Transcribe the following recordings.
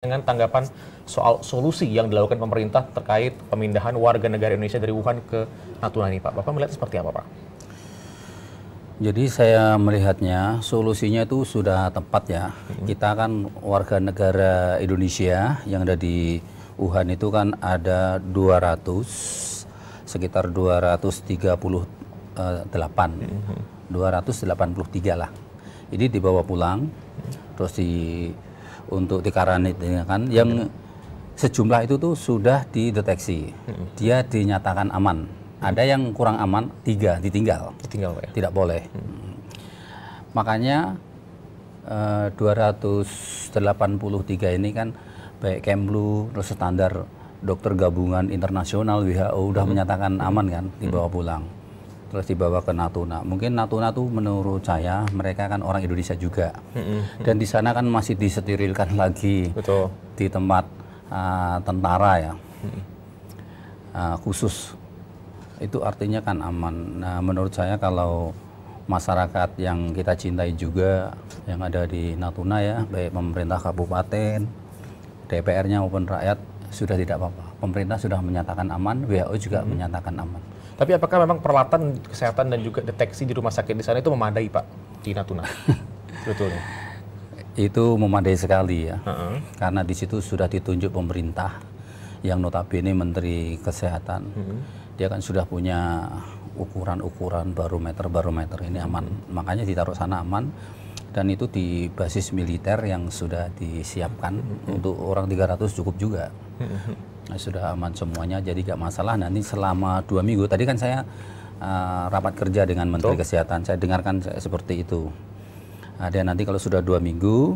dengan tanggapan soal solusi yang dilakukan pemerintah terkait pemindahan warga negara Indonesia dari Wuhan ke Natuna ini, Pak. Bapak melihat seperti apa, Pak? Jadi saya melihatnya solusinya itu sudah tepat ya. Kita kan warga negara Indonesia yang ada di Wuhan itu kan ada sekitar 283 lah. Ini dibawa pulang, terus untuk dikarantina kan, yang sejumlah itu tuh sudah dideteksi, dia dinyatakan aman. Ada yang kurang aman, 3 ditinggal, Pak, ya? tidak boleh. Makanya 283 ini kan baik Kemlu, terus standar dokter gabungan internasional WHO udah menyatakan aman kan, dibawa pulang. Terus dibawa ke Natuna. Mungkin Natuna tuh menurut saya mereka kan orang Indonesia juga. Dan di sana kan masih disterilkan lagi. Betul. Di tempat tentara ya. Khusus. Itu artinya kan aman. Nah, menurut saya kalau masyarakat yang kita cintai juga yang ada di Natuna ya, baik pemerintah kabupaten, DPR-nya maupun rakyat sudah tidak apa-apa. Pemerintah sudah menyatakan aman, WHO juga menyatakan aman. Tapi apakah memang peralatan kesehatan dan juga deteksi di rumah sakit di sana itu memadai, Pak, di Natuna? Betulnya. Itu memadai sekali ya. Karena di situ sudah ditunjuk pemerintah yang notabene Menteri Kesehatan. Dia kan sudah punya ukuran-ukuran barometer ini aman. Makanya ditaruh sana aman. Dan itu di basis militer yang sudah disiapkan untuk orang 300 cukup juga. Nah, sudah aman semuanya, jadi gak masalah. Nanti selama 2 minggu, tadi kan saya rapat kerja dengan Menteri Kesehatan, saya dengarkan seperti itu. Ada nanti kalau sudah 2 minggu,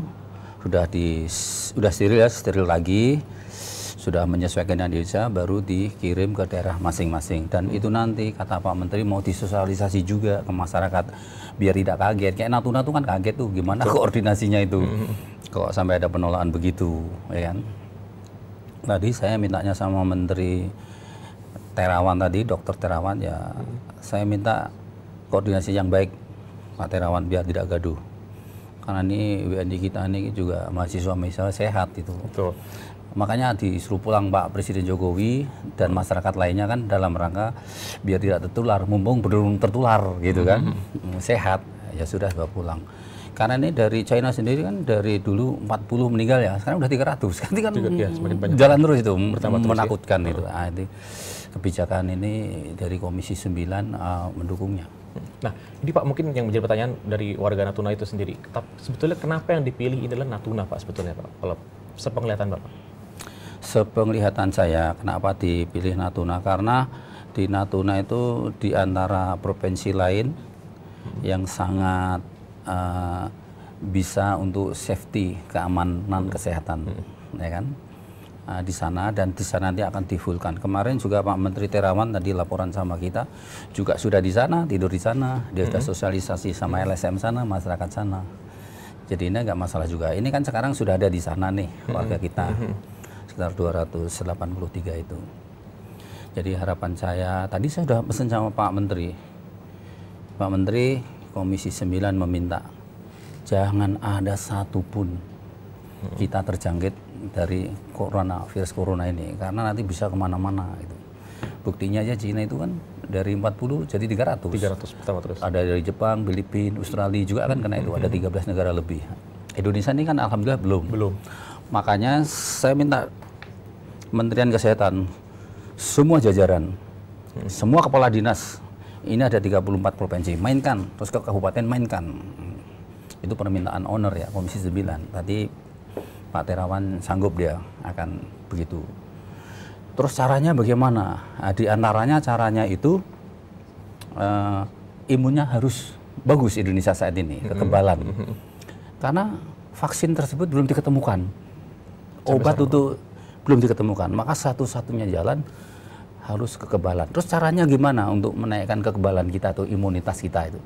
sudah steril ya, steril lagi, sudah menyesuaikan dengan Indonesia, baru dikirim ke daerah masing-masing. Dan itu nanti kata Pak Menteri mau disosialisasi juga ke masyarakat, biar tidak kaget. Kayak Natuna tuh kan kaget tuh, gimana koordinasinya itu, kok sampai ada penolakan begitu, ya kan? Tadi saya mintanya sama Menteri Terawan tadi, Dokter Terawan ya, saya minta koordinasi yang baik Pak Terawan biar tidak gaduh. Karena ini WNI kita ini juga mahasiswa sehat itu. Betul. Makanya disuruh pulang Pak Presiden Jokowi dan masyarakat lainnya kan dalam rangka biar tidak tertular, mumpung belum tertular gitu kan, sehat ya sudah bawa pulang. Karena ini dari China sendiri kan dari dulu 40 meninggal ya, sekarang udah 300. Nanti kan ya, jalan terus itu, menakutkan ya. Itu. Nah, itu. Kebijakan ini dari Komisi 9 mendukungnya. Nah, ini Pak mungkin yang menjadi pertanyaan dari warga Natuna itu sendiri. Sebetulnya kenapa yang dipilih adalah Natuna, Pak, sebetulnya, Pak? Kalau sepenglihatan Bapak? Sepenglihatan saya, kenapa dipilih Natuna? Karena di Natuna itu di antara provinsi lain yang sangat bisa untuk safety, keamanan kesehatan, ya kan? Di sana, dan di sana nanti akan di-fullkan. Kemarin juga Pak Menteri Terawan tadi laporan sama kita juga sudah di sana, tidur di sana, dia sudah sosialisasi sama LSM sana, masyarakat sana. Jadi ini nggak masalah juga. Ini kan sekarang sudah ada di sana nih warga kita, sekitar 283 itu. Jadi harapan saya, tadi saya sudah pesan sama Pak Menteri. Pak Menteri, Komisi 9 meminta jangan ada satupun kita terjangkit dari virus corona ini, karena nanti bisa kemana-mana gitu. Buktinya aja Cina itu kan dari 40 jadi 300 pertama terus. Ada dari Jepang, Filipina, Australia juga kan kena itu, ada 13 negara lebih. Indonesia ini kan alhamdulillah belum. Makanya saya minta Kementerian Kesehatan, semua jajaran, semua kepala dinas, ini ada 34 provinsi, mainkan, terus ke kabupaten mainkan. Itu permintaan owner ya, Komisi 9. Tadi Pak Terawan sanggup dia akan begitu. Terus caranya bagaimana? Nah, di antaranya caranya itu imunnya harus bagus Indonesia saat ini, kekebalan. Karena vaksin tersebut belum diketemukan. Obat itu belum diketemukan. Maka satu-satunya jalan harus kekebalan. Terus caranya gimana untuk menaikkan kekebalan kita atau imunitas kita itu?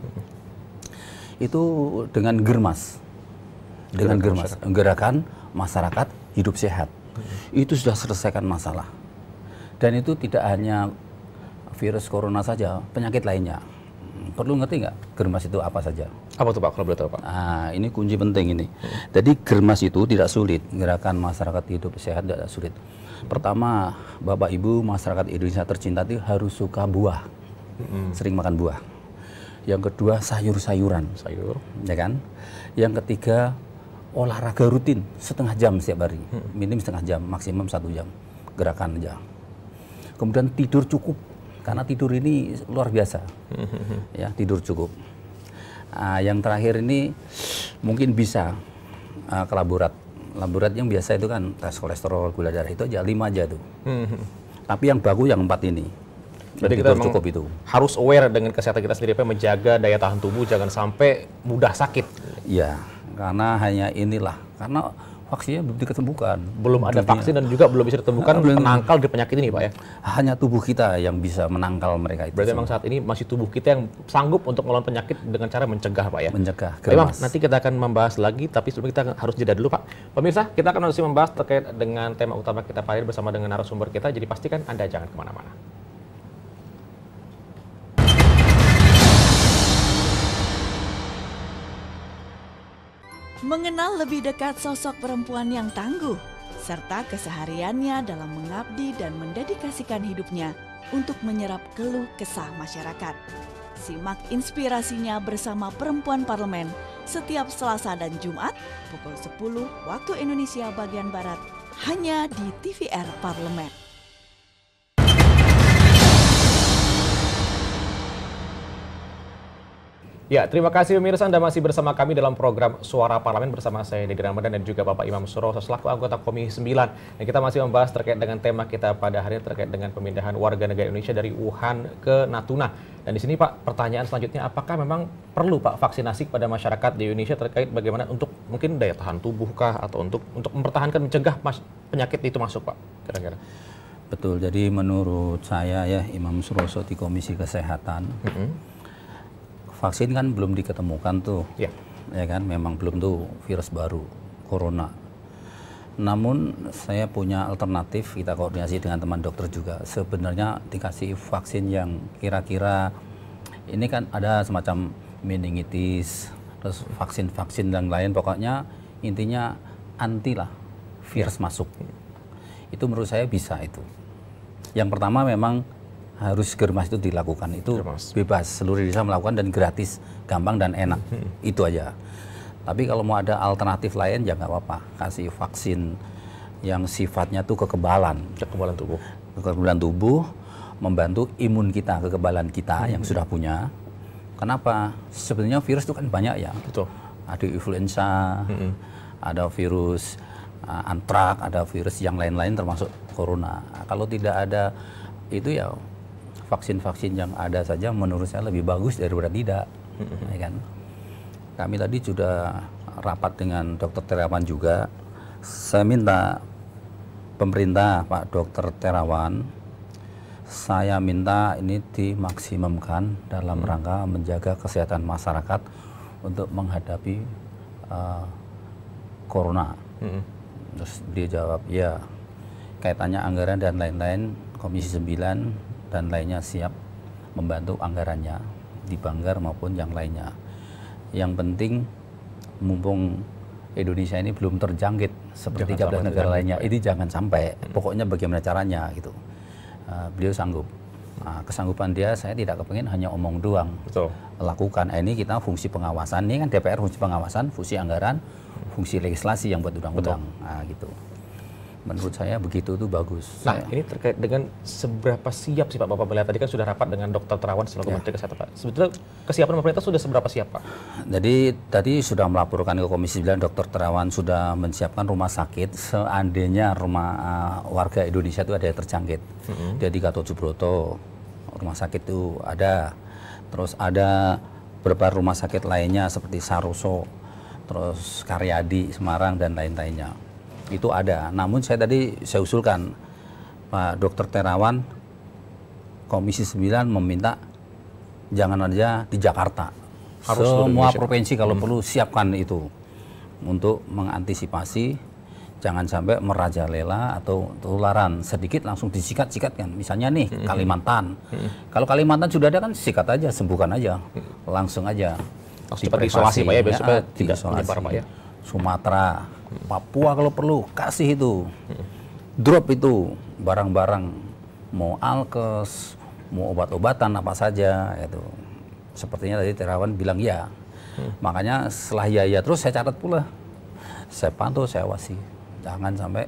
Itu dengan Germas. Dengan Germas, gerakan masyarakat hidup sehat. Itu sudah selesaikan masalah. Dan itu tidak hanya virus corona saja, penyakit lainnya. perlu ngerti nggak germas itu apa saja? Apa tuh Pak, kalau boleh tahu Pak? Nah, ini kunci penting ini. Jadi germas itu tidak sulit, gerakan masyarakat hidup sehat tidak sulit. Pertama, Bapak Ibu masyarakat Indonesia tercinta itu harus suka buah, sering makan buah. Yang kedua, sayur-sayuran, ya kan? Yang ketiga, olahraga rutin setengah jam setiap hari, minim setengah jam, maksimum 1 jam, gerakan aja. Kemudian tidur cukup, karena tidur ini luar biasa, ya tidur cukup. Yang terakhir ini mungkin bisa ke laborat yang biasa itu kan tes kolesterol, gula darah itu aja 5 aja tuh. Tapi yang bagus yang 4 ini. Jadi kita cukup itu. Harus aware dengan kesehatan kita sendiri, menjaga daya tahan tubuh jangan sampai mudah sakit. Iya, karena hanya inilah karena vaksinnya belum diketemukan. Belum ada vaksin dan juga belum bisa ditemukan penangkal dari penyakit ini Pak ya? Hanya tubuh kita yang bisa menangkal mereka itu. Berarti memang saat ini masih tubuh kita yang sanggup untuk melawan penyakit dengan cara mencegah Pak ya? Mencegah. Memang nanti kita akan membahas lagi, tapi sebelum kita harus jeda dulu Pak. Pemirsa, kita akan masih membahas terkait dengan tema utama kita Pak bersama dengan narasumber kita, jadi pastikan Anda jangan kemana-mana. Mengenal lebih dekat sosok perempuan yang tangguh, serta kesehariannya dalam mengabdi dan mendedikasikan hidupnya untuk menyerap keluh kesah masyarakat. Simak inspirasinya bersama Perempuan Parlemen setiap Selasa dan Jumat pukul 10 waktu Indonesia bagian Barat, hanya di TVR Parlemen. Ya, terima kasih pemirsa, Anda masih bersama kami dalam program Suara Parlemen bersama saya Dedi Ramadan dan juga Bapak Imam Suroso selaku anggota Komisi 9. Dan kita masih membahas terkait dengan tema kita pada hari ini terkait dengan pemindahan warga negara Indonesia dari Wuhan ke Natuna. Dan di sini Pak, pertanyaan selanjutnya, apakah memang perlu Pak vaksinasi kepada masyarakat di Indonesia terkait bagaimana untuk mungkin daya tahan tubuh kah atau untuk mempertahankan mencegah penyakit itu masuk Pak kira-kira? Betul, jadi menurut saya ya Imam Suroso di Komisi Kesehatan, vaksin kan belum diketemukan tuh, ya kan, memang belum tuh virus baru, corona. Namun saya punya alternatif, kita koordinasi dengan teman dokter juga. Sebenarnya dikasih vaksin yang kira-kira, ini kan ada semacam meningitis, terus vaksin-vaksin dan lain, pokoknya intinya anti lah virus masuk. Itu menurut saya bisa itu. Yang pertama memang harus germas itu dilakukan, itu bebas, seluruh Indonesia melakukan dan gratis, gampang dan enak, itu aja. Tapi kalau mau ada alternatif lain ya nggak apa-apa, kasih vaksin yang sifatnya tuh kekebalan tubuh, membantu imun kita, kekebalan kita yang sudah punya. Kenapa? Sebenarnya virus itu kan banyak ya, ada influenza, ada virus antrak, ada virus yang lain-lain termasuk corona. Kalau tidak ada itu ya vaksin-vaksin yang ada saja menurut saya lebih bagus daripada tidak, ya kan? Kami tadi sudah rapat dengan Dr. Terawan juga. Saya minta pemerintah, Pak Dr. Terawan, saya minta ini dimaksimumkan dalam rangka menjaga kesehatan masyarakat untuk menghadapi corona. Terus dia jawab, ya kaitannya anggaran dan lain-lain, Komisi 9 dan lainnya siap membantu anggarannya di Banggar maupun yang lainnya. Yang penting mumpung Indonesia ini belum terjangkit seperti 13 negara lainnya, ini jangan sampai. Pokoknya bagaimana caranya gitu. Beliau sanggup. Kesanggupan dia saya tidak kepengen hanya omong doang. Lakukan. Ini kita fungsi pengawasan, ini kan DPR fungsi pengawasan, fungsi anggaran, fungsi legislasi yang buat undang-undang. Gitu. Menurut saya begitu tuh bagus. Nah, ini terkait dengan seberapa siap sih Pak Bapak melihat, tadi kan sudah rapat dengan Dr. Terawan selaku Menteri Kesehatan Pak. Sebetulnya kesiapan pemerintah sudah seberapa siap Pak? Jadi tadi sudah melaporkan ke Komisi 9, Dr. Terawan sudah menyiapkan rumah sakit seandainya warga Indonesia itu ada yang terjangkit. Jadi Gatot Subroto rumah sakit itu ada. Terus ada beberapa rumah sakit lainnya seperti Saroso, terus Karyadi, Semarang dan lain-lainnya. Itu ada. Namun saya usulkan Pak Dr. Terawan, Komisi 9 meminta jangan aja di Jakarta. Harus semua provinsi kalau perlu siapkan itu untuk mengantisipasi. Jangan sampai merajalela atau tularan sedikit langsung disikat-sikat kan. Misalnya nih Kalimantan. Kalau Kalimantan sudah ada kan sikat aja, sembuhkan aja, langsung aja. Seperti isolasi Pak ya, besoknya tidak menyebar Pak ya. Sumatera, Papua kalau perlu kasih itu, drop itu barang-barang, mau alkes, mau obat-obatan apa saja itu. Sepertinya tadi Terawan bilang ya. Makanya setelah ya terus saya catat pula, saya pantau, saya awasi. Jangan sampai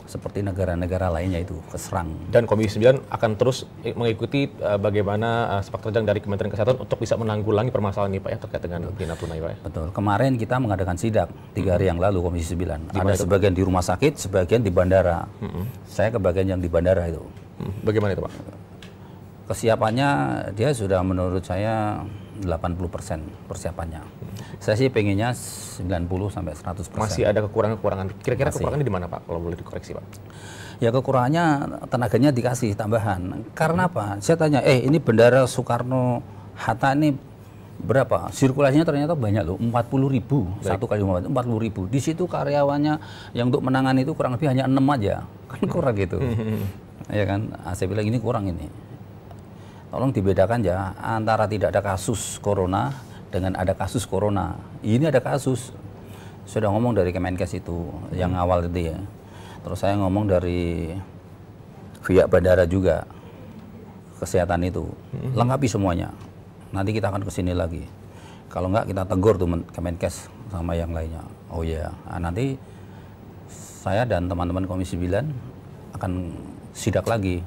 seperti negara-negara lainnya itu keserang. Dan Komisi 9 akan terus mengikuti bagaimana sepak terjang dari Kementerian Kesehatan untuk bisa menanggulangi permasalahan ini Pak ya, terkait dengan Bina Natuna Pak ya. Betul. Kemarin kita mengadakan sidak 3 hari yang lalu Komisi 9. Ada sebagian di rumah sakit, sebagian di bandara. Saya ke bagian yang di bandara itu. Bagaimana itu Pak? Kesiapannya dia sudah menurut saya 80% persiapannya. Saya sih pengennya 90-100%. Masih ada kekurangan-kekurangan. Kira-kira kekurangannya di mana Pak, kalau boleh dikoreksi Pak? Ya kekurangannya tenaganya dikasih tambahan. Karena apa? Saya tanya, ini Bandara Soekarno-Hatta ini berapa? Sirkulasinya ternyata banyak loh, 40.000 satu kali 40.000. Di situ karyawannya yang untuk menangani itu kurang lebih hanya 6 aja, kan kurang gitu. Ya kan? Saya bilang ini kurang ini. Tolong dibedakan ya antara tidak ada kasus corona dengan ada kasus corona. Ini ada kasus. Sudah ngomong dari Kemenkes itu yang awal itu ya. Terus saya ngomong dari pihak bandara juga, kesehatan itu. Lengkapi semuanya. Nanti kita akan kesini lagi. Kalau enggak kita tegur tuh Kemenkes sama yang lainnya. Oh iya, nanti saya dan teman-teman Komisi 9 akan sidak lagi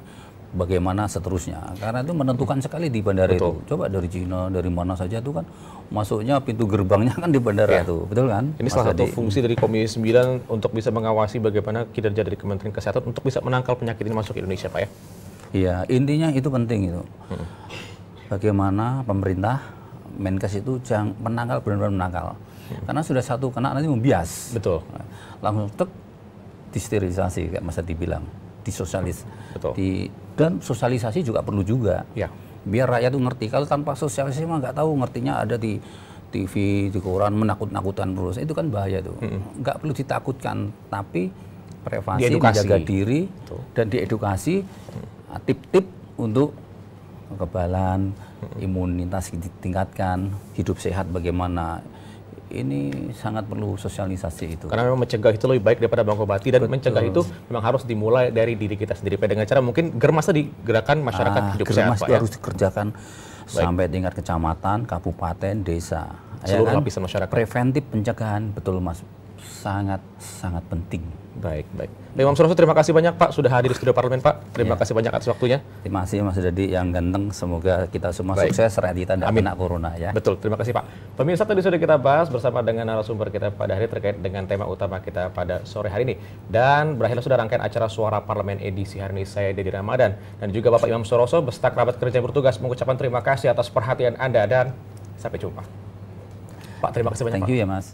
bagaimana seterusnya, karena itu menentukan sekali di bandara. Betul. Itu coba dari Cina, dari mana saja itu kan masuknya pintu gerbangnya kan di bandara itu, betul kan? Ini salah satu fungsi dari Komisi 9 untuk bisa mengawasi bagaimana kinerja dari Kementerian Kesehatan untuk bisa menangkal penyakit ini masuk ke Indonesia Pak ya. Iya, intinya itu penting itu. Bagaimana pemerintah Menkes itu jangan menangkal, benar-benar menangkal. Karena sudah satu kena nanti membias. Betul. Langsung tek disterilisasi kayak Mas Adi bilang, disosialis. Betul. Dan sosialisasi juga perlu juga. Ya. Biar rakyat itu ngerti. Kalau tanpa sosialisasi mah nggak tahu, ngertinya ada di TV, di koran, menakut-nakutan terus. Itu kan bahaya tuh. Nggak perlu ditakutkan, tapi prevasi, menjaga diri, dan diedukasi, tip-tip untuk kekebalan, imunitas ditingkatkan, hidup sehat bagaimana. Ini sangat perlu sosialisasi itu. Karena memang mencegah itu lebih baik daripada mengobati, dan mencegah itu memang harus dimulai dari diri kita sendiri. Dengan cara mungkin germas tadi, gerakan masyarakat hidup sehat Pak ya. Harus dikerjakan sampai tingkat kecamatan, kabupaten, desa. Seluruh lapisan masyarakat. Preventif pencegahan, betul Mas, sangat penting. Baik. Imam Suroso, terima kasih banyak Pak sudah hadir di studio Parlemen Pak. Terima kasih banyak atas waktunya. Terima kasih Mas Dadi yang ganteng. Semoga kita semua sukses, rakyat kita tidak kena corona ya. Betul, terima kasih Pak. Pemirsa, tadi sudah kita bahas bersama dengan narasumber kita pada hari terkait dengan tema utama kita pada sore hari ini. Dan berakhirlah sudah rangkaian acara Suara Parlemen edisi hari ini. Saya Dedi Ramadan dan juga Bapak Imam Suroso beserta kerabat kerja bertugas mengucapkan terima kasih atas perhatian Anda dan sampai jumpa. Pak, terima kasih banyak Thank Pak. you ya Mas.